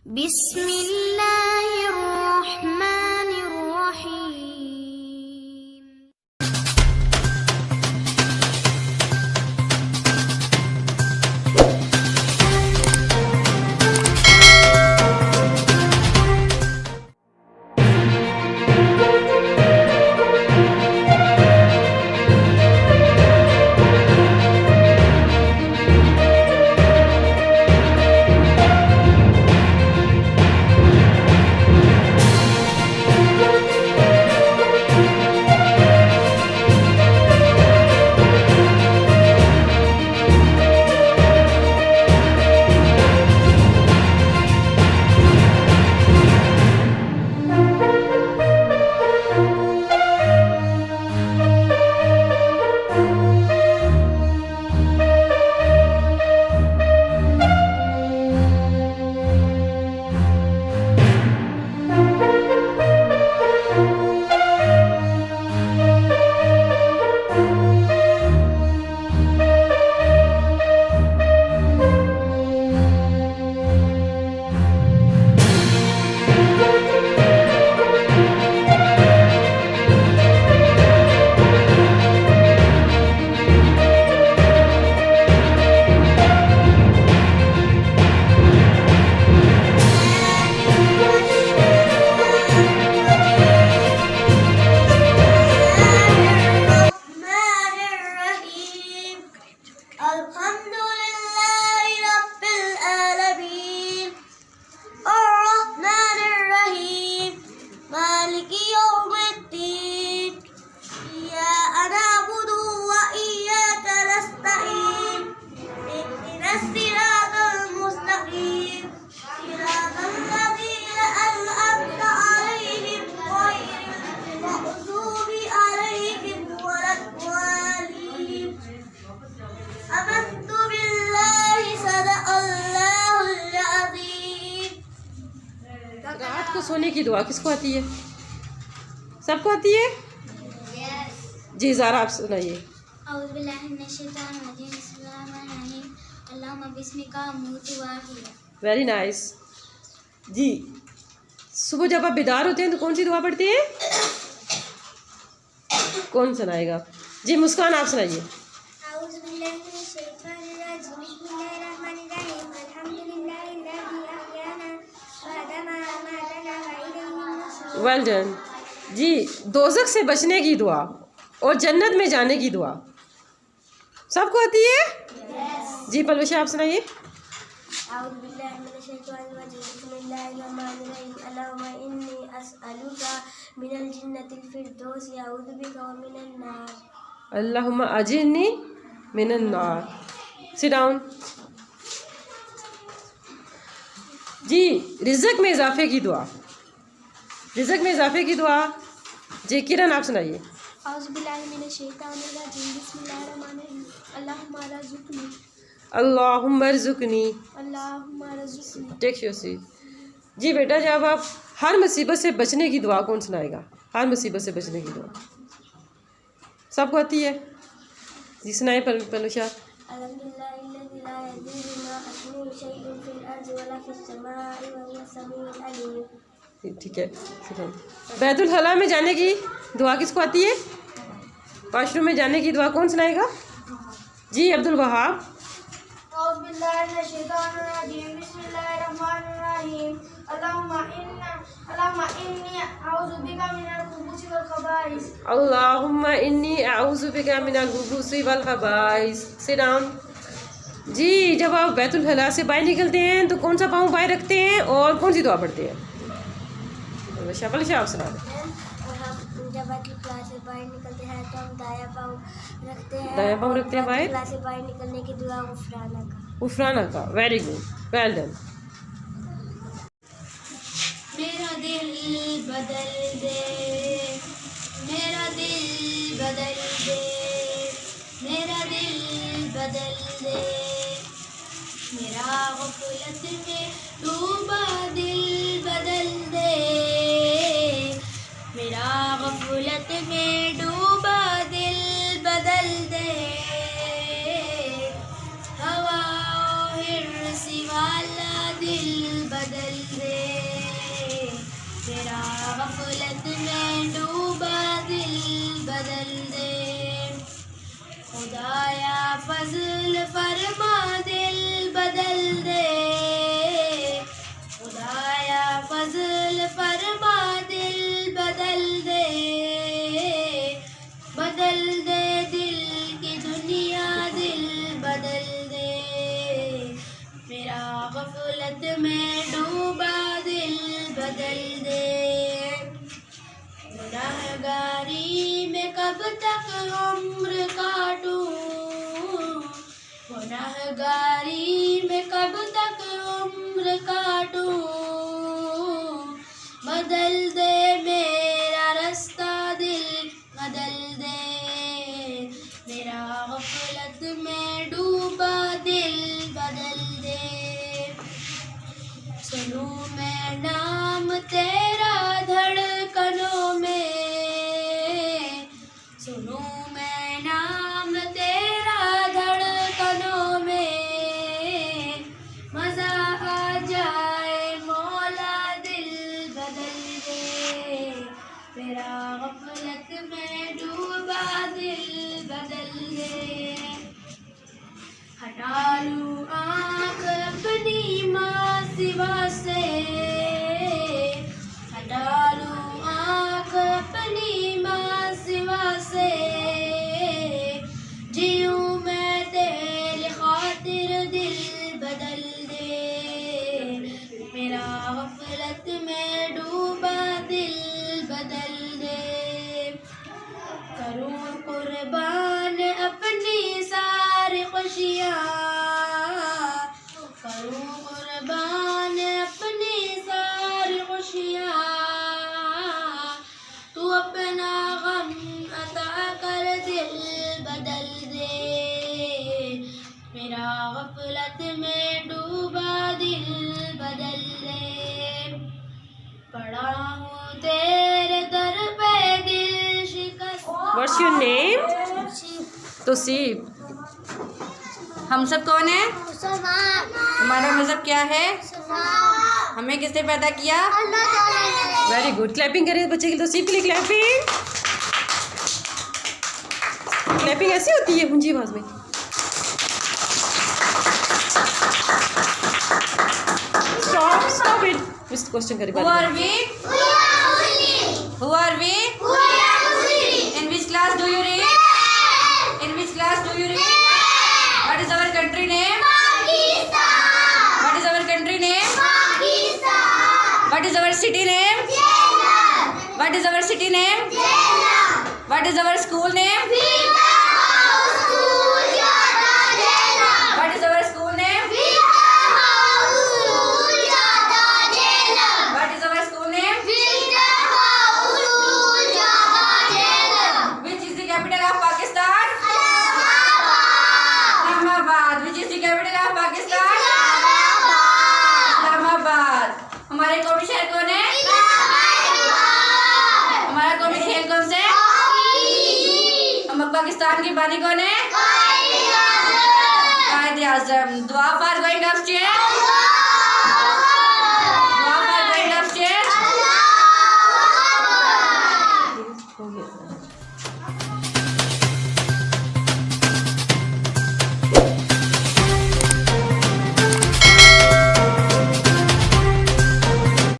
बिस्मिल्लाहिर्रहमानिर्रहीम। रात को सोने की दुआ किसको आती है? सबको आती है? जी ज़ारा आप सुनाइए। वेरी नाइस जी। सुबह जब आप बेदार होते हैं तो कौन सी दुआ पढ़ते हैं? कौन सुनाएगा? जी मुस्कान आप सुनाइए। वेल डन जी। दोज़ख से बचने की दुआ और जन्नत में जाने की दुआ सबको आती है? जी पलवशा आप सुनाइए। अल्लाहुम्मा अजिरनी मिनन नार। सिट डाउन जी। रिज़्क़ में इजाफे की दुआ, रिज़्क़ में इजाफे की दुआ जी किरण आप सुनाइए। अल्लाहुम्मा रज़ुक़नी। Take your seat. जी बेटा जब आप हर मुसीबत से बचने की दुआ कौन सुनाएगा? हर मुसीबत से बचने की दुआ सबको आती है? जी सुनाए पलुषा। ठीक है। बैतुल खला में जाने की दुआ किसको आती है? वॉशरूम में जाने की दुआ कौन सुनाएगा? जी अब्दुल वहाब। अल्लाहुम्मा इन्नी अऊज़ु बिका मिनल खुबूसी वल खबाइस। सिट डाउन जी। जब आप बैतुल खला से बाहर निकलते हैं तो कौन सा पाँव बाहर रखते हैं और कौन सी दुआ पढ़ते हैं? शफल शाह सुना दें। जब बैतुल खला से बाहर निकलते हैं तो हम दाया पाँव रखते हैं। दाया पाँव रखते हैं बाहर। से बाहर निकलने की दुआ गुफराना का। गुफराना का। Very good, well done. मेरा दिल बदल दे, मेरा दिल बदल दे, मेरा दिल बदल दे, मेरा ग़फ़लत में डूबा दिल बदल दे, मेरा ग़फ़लत में डूबा दिल बदल दे, हवा हिर्स वाला दिल बदल दे। गफलत में डूबा दिल बदल दे, खुदाया फजल फरमा दिल बदल दे, खुदाया फजल फरमा दिल बदल दे, बदल दे दिल की दुनिया दिल बदल दे, मेरा गफलत में डूबा दिल बदल दे। गुनाहगारी में कब तक उम्र काटूं, गुनाहगारी में कब तक उम्र काटूं, बदल दे मेरा रास्ता दिल बदल दे, मेरा गफलत में डूबा दिल बदल दे। सुनूं मैं नाम तेरा धड़कनों में, सुनूं मैं नाम तेरा धड़कनों में, मज़ा आ जाए मौला दिल बदल दे, मेरा गफलत में डूबा दिल बदल दे। हटा लूं आँख अपनी माँ सिवा से, हटा लूं आँख अपनी माँ सिवा से, जीऊँ मैं तेरी खातिर दिल बदल दे, मेरा गफलत में डूबा दिल बदल दे। करूँ कुर्बान अपनी सारी खुशियाँ, करूँ कुर्बान अपनी सारी खुशियाँ, तू अपना गम अता कर दिल बदल दे, मेरा गफलत में डूबा दिल बदल दे। पड़ा हूँ तेरे दर पे दिल शिकस्त। What's your name? तोसीब। हम सब कौन है? मुसलमान। हमारा मज़हब क्या है? हमें किसने पैदा किया? Very good. क्लैपिंग करें बच्चे के लिए, तोसीब के लिए क्लैपिंग। क्लैपिंग ऐसी होती है ऊंची आवाज में। Stop it. इस क्वेश्चन करें। Who are we? Who are we? In which class do you read? In which class do you read? What is our country name? What is our country name? What is our city name? What is our city name? What is our school name? What is our school name? What is our school name? Which is the capital of Pakistan? Islamabad. Which is the capital of Pakistan? Islamabad. हमारे कौमी शहर कौन है? हमारा कौमी खेल कौन से? हम पाकिस्तान की बानी कौन है? कायदे आज़म। दुआ फॉर गोइंग अपस्टेयर्स।